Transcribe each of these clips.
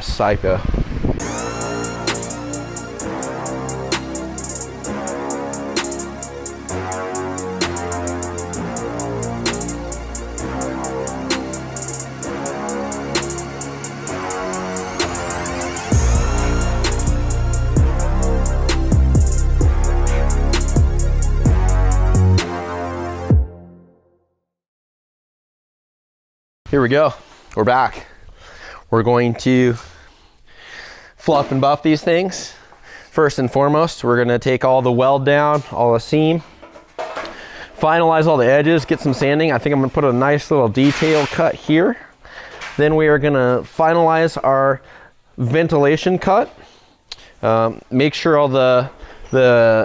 Psycho. Here we go. We're back. We're going to fluff and buff these things. First and foremost, we're gonna take all the weld down, all the seam, finalize all the edges, get some sanding. I think I'm gonna put a nice little detail cut here. Then we are gonna finalize our ventilation cut. Make sure all the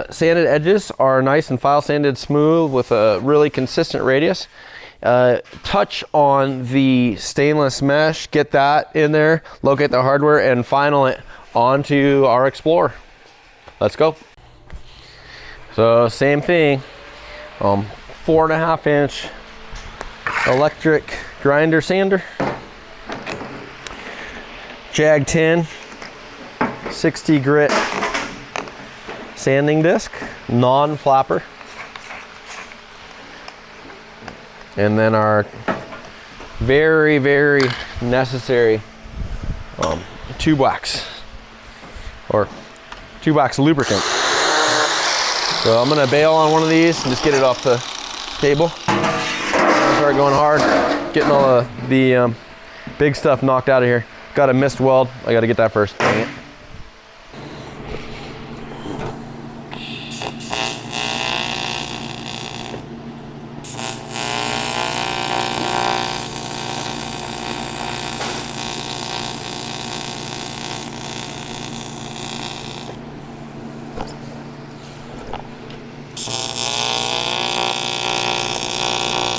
sanded edges are nice and file sanded smooth with a really consistent radius. Touch on the stainless mesh, get that in there, locate the hardware, and final it onto our Explorer. Let's go. So same thing, 4.5 inch electric grinder sander, Jag 10 60 grit sanding disc, non-flapper. And then our very, very necessary tube wax or tube wax lubricant. So I'm gonna bail on one of these and just get it off the table. Start going hard, getting all the big stuff knocked out of here. Got a missed weld. I got to get that first. Dang it.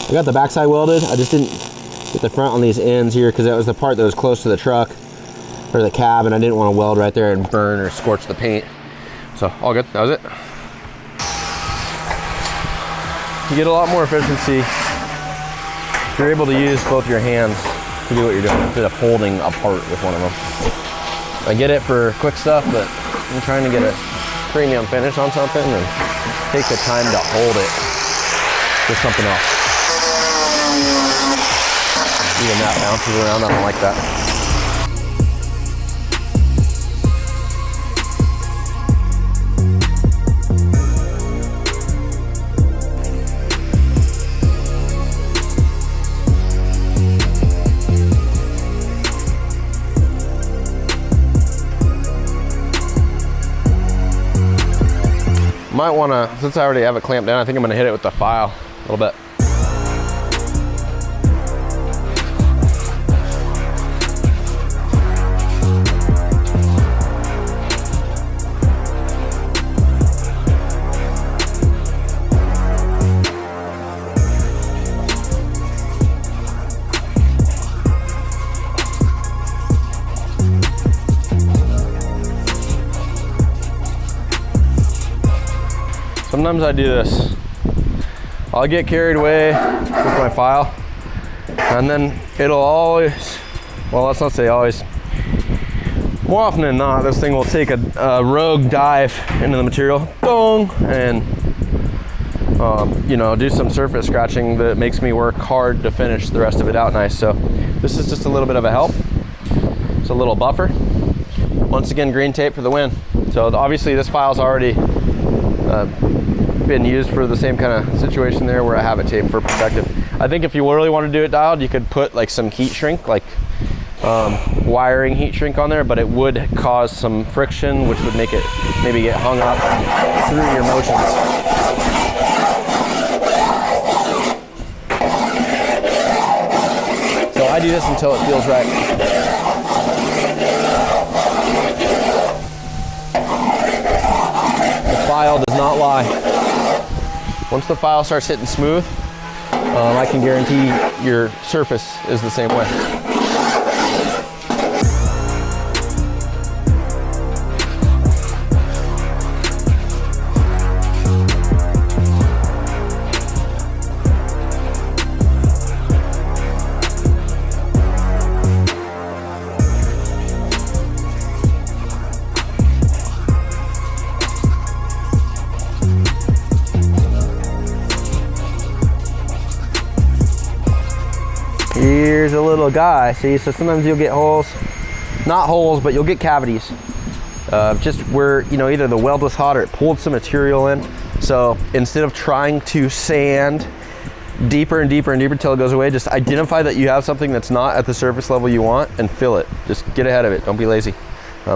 I got the backside welded. I just didn't get the front on these ends here because that was the part that was close to the truck or the cab, and I didn't want to weld right there and burn or scorch the paint. So all good, that was it. You get a lot more efficiency if you're able to use both your hands to do what you're doing instead of holding a part with one of them. I get it for quick stuff, but I'm trying to get a premium finish on something and take the time to hold it with something else. Even that bounces around, I don't like that. Might wanna, since I already have it clamped down, I think I'm gonna hit it with the file a little bit. Sometimes I do this. I'll get carried away with my file, and then it'll always, well, let's not say always, more often than not, this thing will take a rogue dive into the material, dong, and you know, do some surface scratching that makes me work hard to finish the rest of it out nice. So this is just a little bit of a help. It's a little buffer. Once again, green tape for the win. So obviously this file's already been used for the same kind of situation there where I have it taped for perspective. I think if you really want to do it dialed, you could put like some heat shrink, like wiring heat shrink on there, but it would cause some friction, which would make it maybe get hung up through your motions. So I do this until it feels right. The file does not lie. Once the file starts hitting smooth, I can guarantee your surface is the same way. Here's a little guy. See, so sometimes you'll get holes, not holes, but you'll get cavities. Just where, you know, either the weld was hot or it pulled some material in. So instead of trying to sand deeper and deeper and deeper until it goes away, just identify that you have something that's not at the surface level you want and fill it. Just get ahead of it, don't be lazy.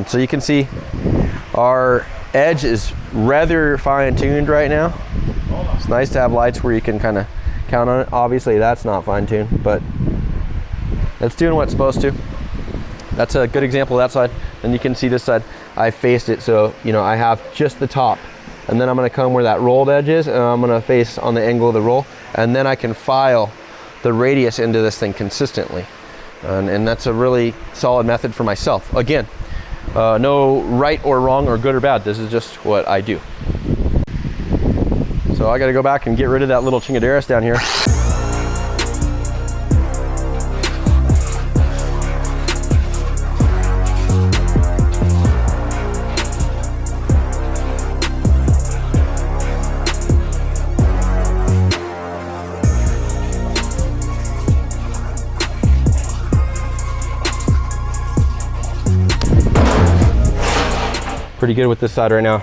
So you can see our edge is rather fine-tuned right now. It's nice to have lights where you can kind of count on it. Obviously that's not fine-tuned, but it's doing what it's supposed to. That's a good example of that side. And you can see this side, I faced it so, you know, I have just the top. And then I'm gonna come where that rolled edge is, and I'm gonna face on the angle of the roll, and then I can file the radius into this thing consistently. And that's a really solid method for myself. Again, no right or wrong or good or bad. This is just what I do. So I gotta go back and get rid of that little chingaderas down here. Pretty good with this side right now.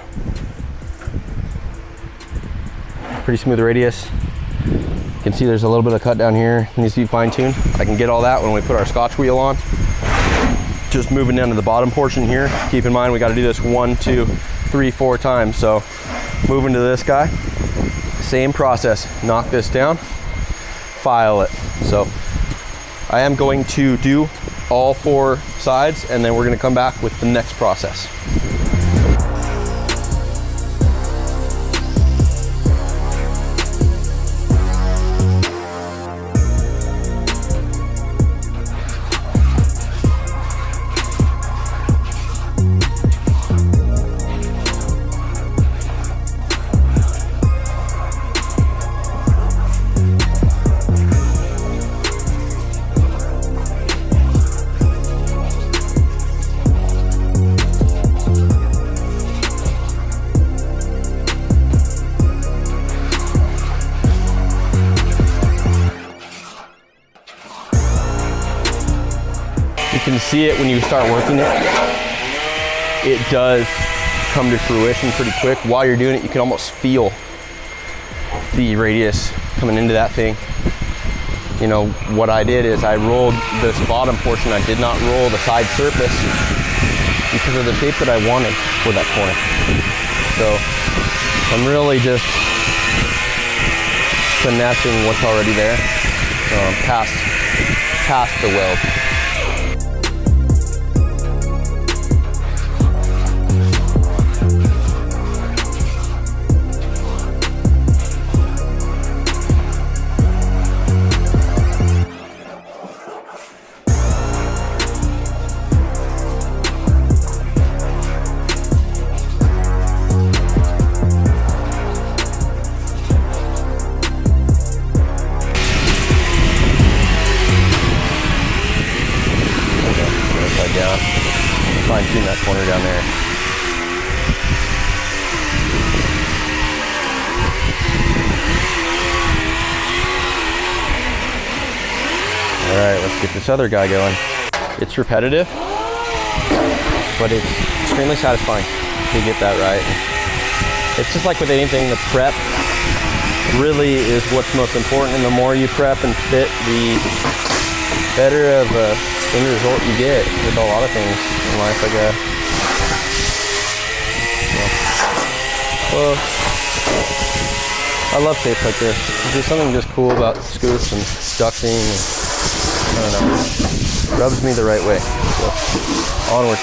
Pretty smooth radius. You can see there's a little bit of cut down here. It needs to be fine-tuned. I can get all that when we put our Scotch wheel on. Just moving down to the bottom portion here. Keep in mind we got to do this 1, 2, 3, 4 times. So moving to this guy, same process. Knock this down, file it. So I am going to do all 4 sides, and then we're going to come back with the next process. You can see it when you start working it. It does come to fruition pretty quick. While you're doing it, you can almost feel the radius coming into that thing. You know, what I did is I rolled this bottom portion. I did not roll the side surface because of the shape that I wanted for that corner. So I'm really just finessing what's already there past the weld. Down, fine-tune that corner down there. All right, let's get this other guy going. It's repetitive, but it's extremely satisfying to get that right. It's just like with anything, the prep really is what's most important, and the more you prep and fit, the better of a end result you get with a lot of things in life, I guess. Well, I love shapes like this. There's something just cool about scoops and ducting. And, I don't know, rubs me the right way. So, onward.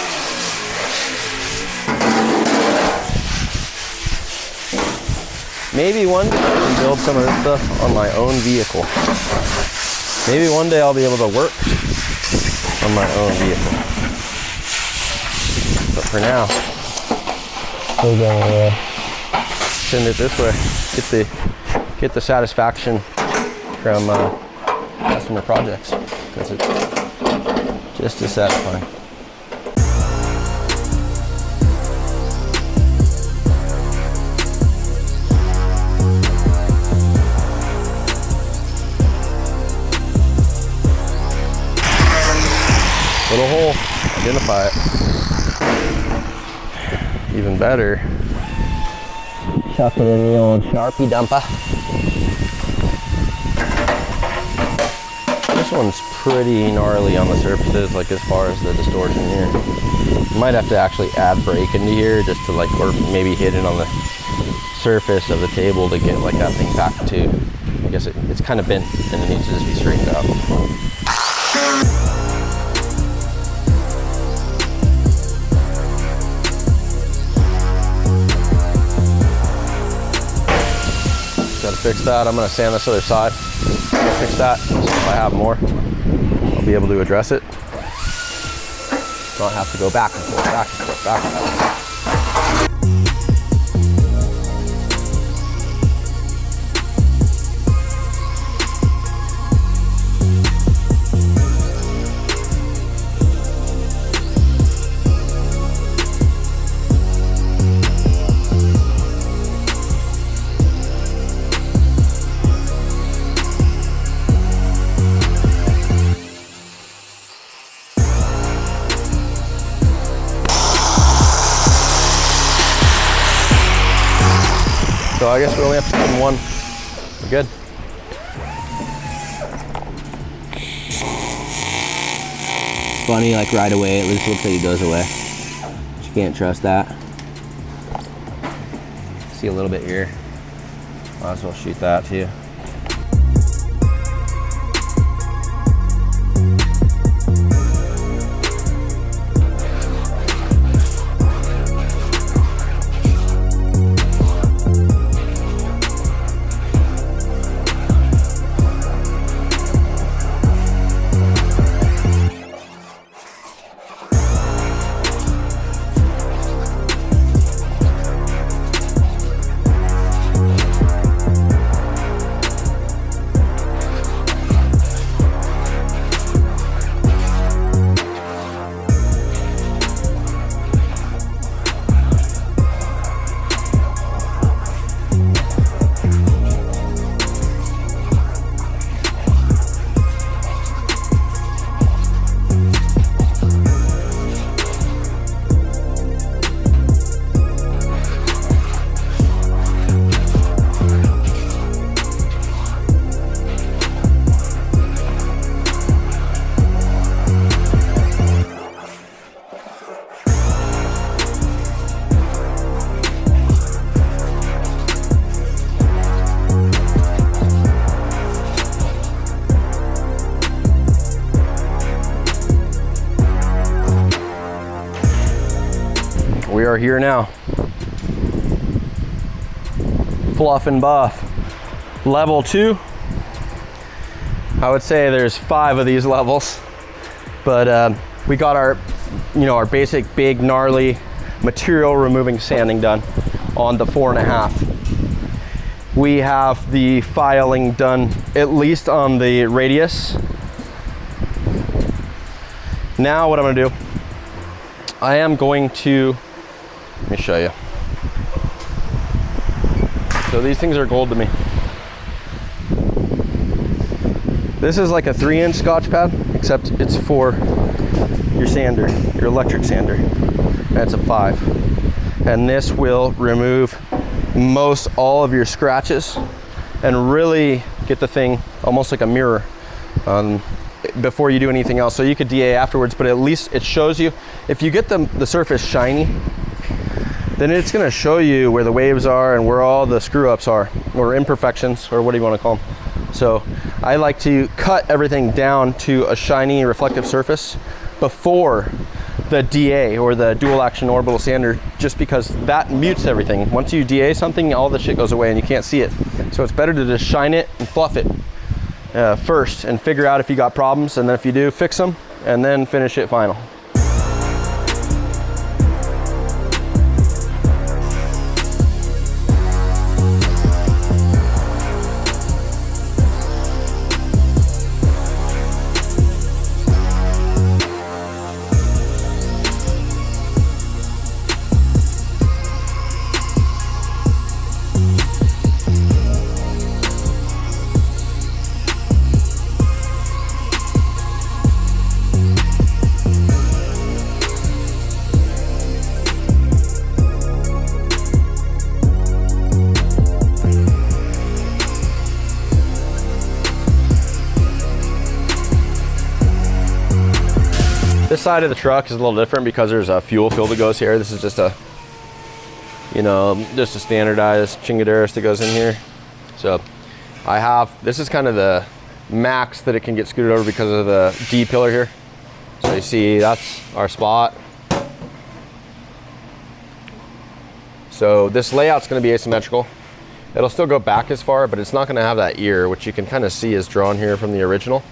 Maybe one day I can build some of this stuff on my own vehicle. Maybe one day I'll be able to work on my own vehicle. But for now, we're gonna send it this way. Get the satisfaction from customer projects, because it's just as satisfying. Little hole, identify it. Even better. Chuck it in the old Sharpie dumper. This one's pretty gnarly on the surfaces, like as far as the distortion here. Might have to actually add brake into here just to like, or maybe hit it on the surface of the table to get like that thing back to, I guess it's kind of bent and it needs to just be straightened out. Gotta fix that. I'm gonna sand this other side. I'll fix that. So if I have more, I'll be able to address it. Not have to go back and forth, back and forth, back and forth. So I guess we only have to put in one. We're good. It's funny, like right away, it just looks like it goes away. But you can't trust that. See a little bit here. Might as well shoot that too. We are here now. Fluff and buff. Level 2. I would say there's 5 of these levels, but we got our, our basic big gnarly material removing sanding done on the 4.5. We have the filing done at least on the radius. Now what I'm gonna do, I am going to, let me show you. So these things are gold to me. This is like a 3-inch Scotch pad, except it's for your sander, your electric sander. That's a 5. And this will remove most all of your scratches and really get the thing almost like a mirror before you do anything else. So you could DA afterwards, but at least it shows you, if you get the surface shiny, then it's gonna show you where the waves are and where all the screw ups are, or imperfections, or what do you wanna call them. So I like to cut everything down to a shiny reflective surface before the DA, or the dual action orbital sander, just because that mutes everything. Once you DA something, all the shit goes away and you can't see it. So it's better to just shine it and fluff it first and figure out if you got problems, and then if you do, fix them, and then finish it final. This side of the truck is a little different because there's a fuel fill that goes here. This is just a, you know, just a standardized chingaderas that goes in here. So I have, this is kind of the max that it can get scooted over because of the D pillar here. So you see that's our spot. So this layout's going to be asymmetrical. It'll still go back as far, but it's not going to have that ear, which you can kind of see is drawn here from the original.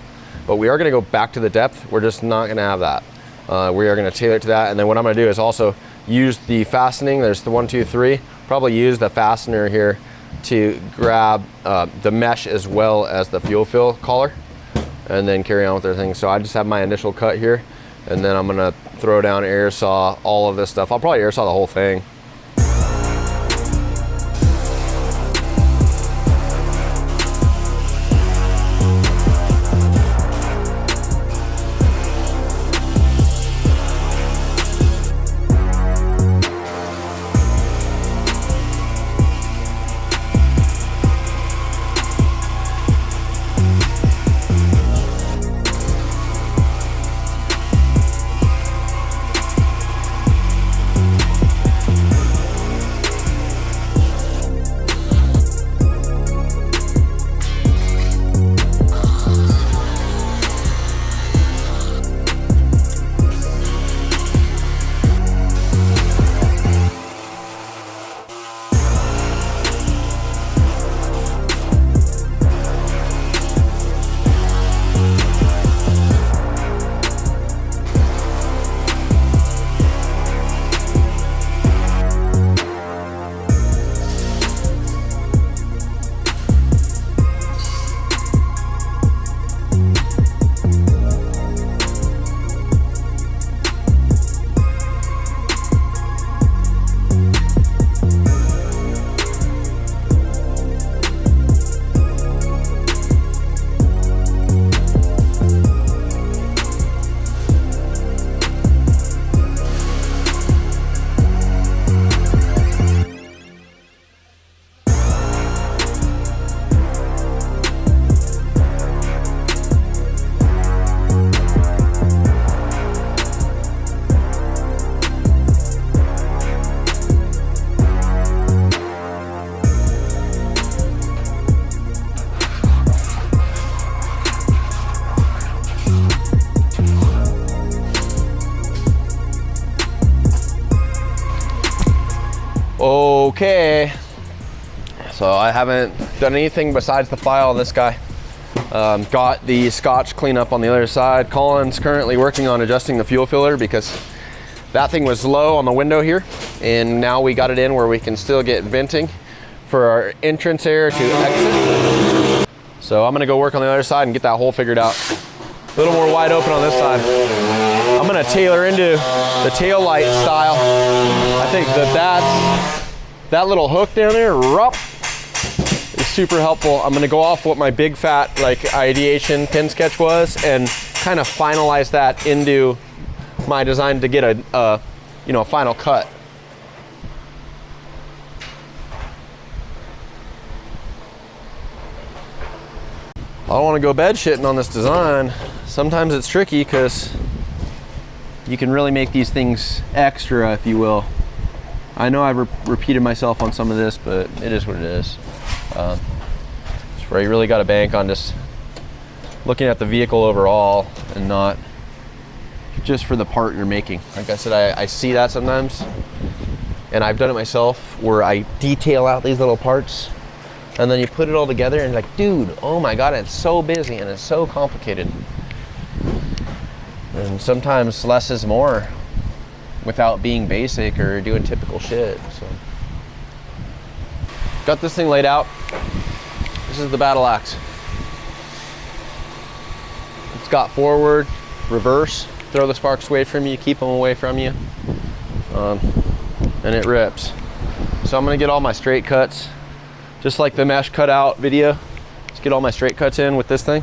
But we are going to go back to the depth. We're just not going to have that. We are going to tailor it to that. And then what I'm going to do is also use the fastening. There's the 1, 2, 3. Probably use the fastener here to grab the mesh as well as the fuel fill collar, and then carry on with everything. So I just have my initial cut here, and then I'm going to throw down, air saw all of this stuff. I'll probably air saw the whole thing. Okay, so I haven't done anything besides the file on this guy. Got the Scotch cleanup on the other side. Colin's currently working on adjusting the fuel filler because that thing was low on the window here, and now we got it in where we can still get venting for our entrance air to exit. So I'm gonna go work on the other side and get that hole figured out. A little more wide open on this side. I'm gonna tailor into the tail light style. I think that little hook down there, is super helpful. I'm gonna go off what my big fat like ideation pin sketch was and kind of finalize that into my design to get a final cut. I don't want to go bed shitting on this design. Sometimes it's tricky because you can really make these things extra, if you will. I know I've repeated myself on some of this, but it is what it is. It's where you really got to bank on just looking at the vehicle overall and not just for the part you're making. Like I said, I see that sometimes, and I've done it myself where I detail out these little parts and then you put it all together and you're like, dude, oh my God, it's so busy and it's so complicated. And sometimes less is more without being basic or doing typical shit. So got this thing laid out. This is the battle axe. It's got forward, reverse, throw the sparks away from you, keep them away from you, and it rips. So I'm gonna get all my straight cuts, just like the mesh cutout video. Let's get all my straight cuts in with this thing.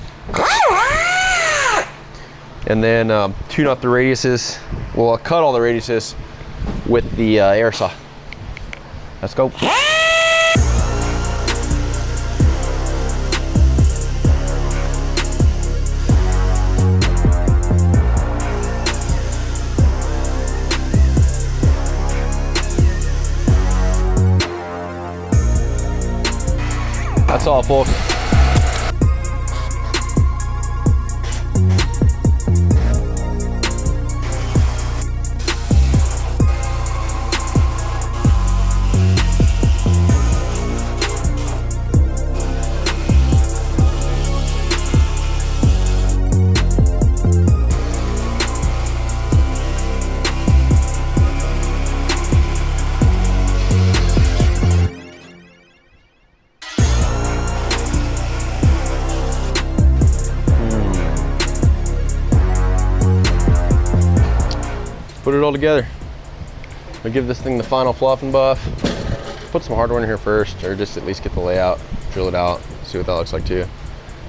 And then tune up the radiuses. Well, I'll cut all the radiuses with the air saw. Let's go. all, folks. Put it all together. I'll give this thing the final fluff and buff. Put some hardware in here first, or just at least get the layout, drill it out, see what that looks like too.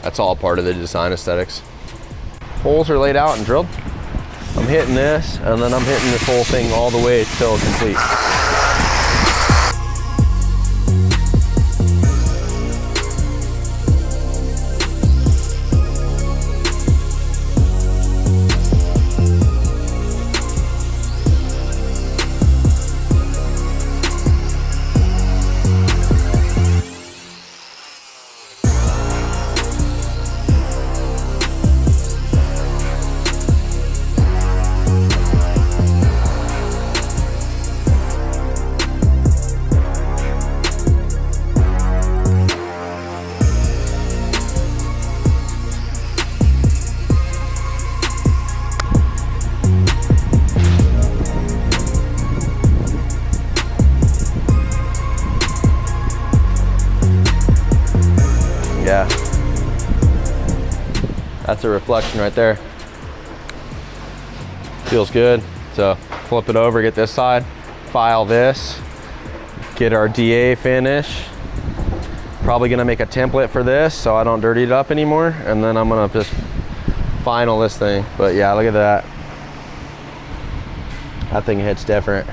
That's all part of the design aesthetics. Holes are laid out and drilled. I'm hitting this, and then I'm hitting this whole thing all the way till complete. Yeah, that's a reflection right there. Feels good. So flip it over, get this side, file this, get our DA finish. Probably gonna make a template for this so I don't dirty it up anymore, and then I'm gonna just final this thing. But yeah, look at that. That thing hits different.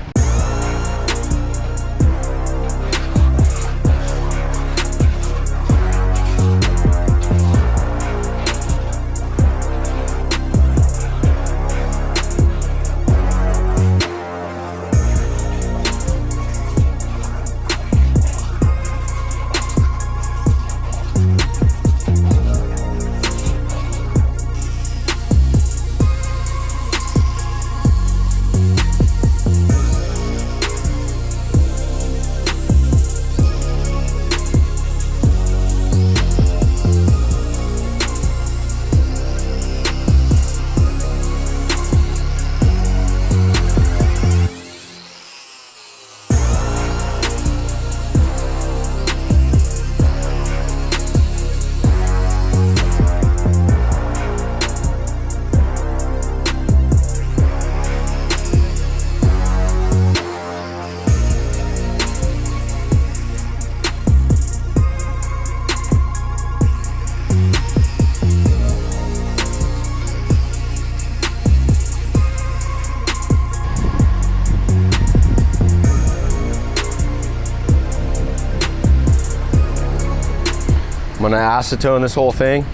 I'm gonna acetone this whole thing.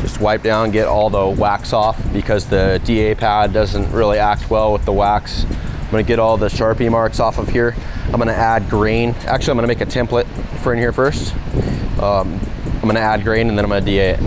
Just wipe down, get all the wax off because the DA pad doesn't really act well with the wax. I'm gonna get all the Sharpie marks off of here. I'm gonna add grain. Actually, I'm gonna make a template for in here first. I'm gonna add grain and then I'm gonna DA it.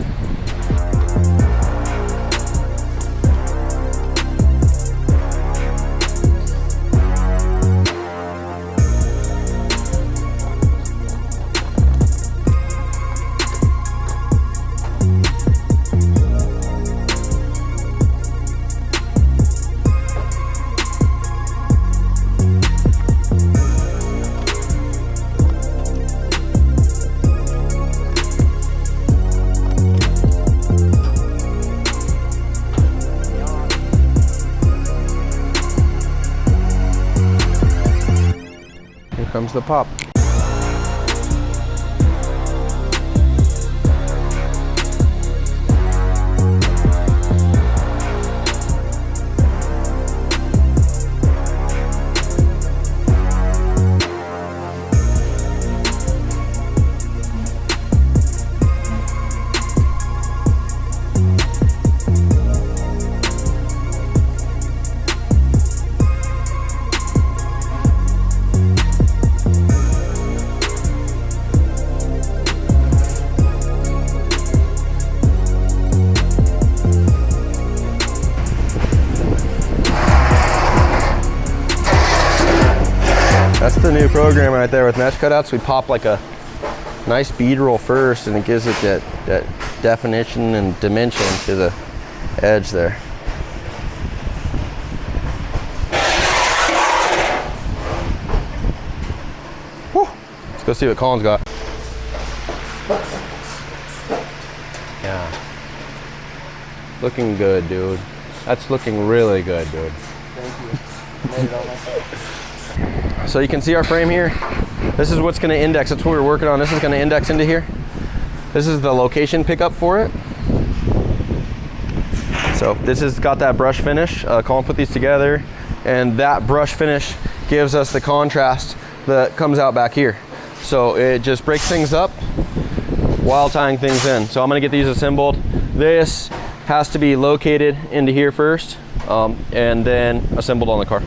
Comes the pop. That's the new program right there with mesh cutouts. We pop like a nice bead roll first, and it gives it that definition and dimension to the edge there. Whew. Let's go see what Colin's got. Yeah. Looking good, dude. That's looking really good, dude. Thank you. Made it all myself. So you can see our frame here. This is what's going to index. That's what we're working on. This is going to index into here. This is the location pickup for it. So this has got that brush finish. Colin put these together, and that brush finish gives us the contrast that comes out back here. So it just breaks things up while tying things in. So I'm going to get these assembled. This has to be located into here first, and then assembled on the car.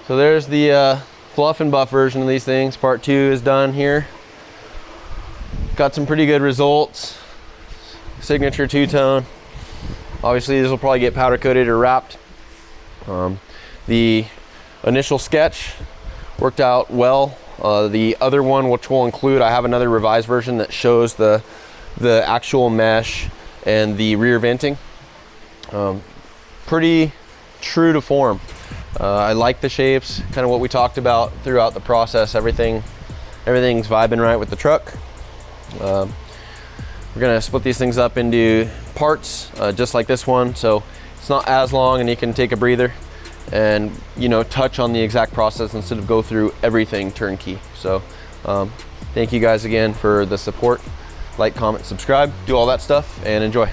So there's the fluff and buff version of these things. Part 2 is done here. Got some pretty good results. Signature two-tone. Obviously these will probably get powder coated or wrapped. The initial sketch worked out well. The other one, which we'll include, I have another revised version that shows the actual mesh and the rear venting. Pretty true to form. I like the shapes, kind of what we talked about throughout the process. Everything's vibing right with the truck. We're gonna split these things up into parts, just like this one, so it's not as long and you can take a breather and, you know, touch on the exact process instead of go through everything turnkey. So thank you guys again for the support. Like, comment, subscribe, do all that stuff, and enjoy.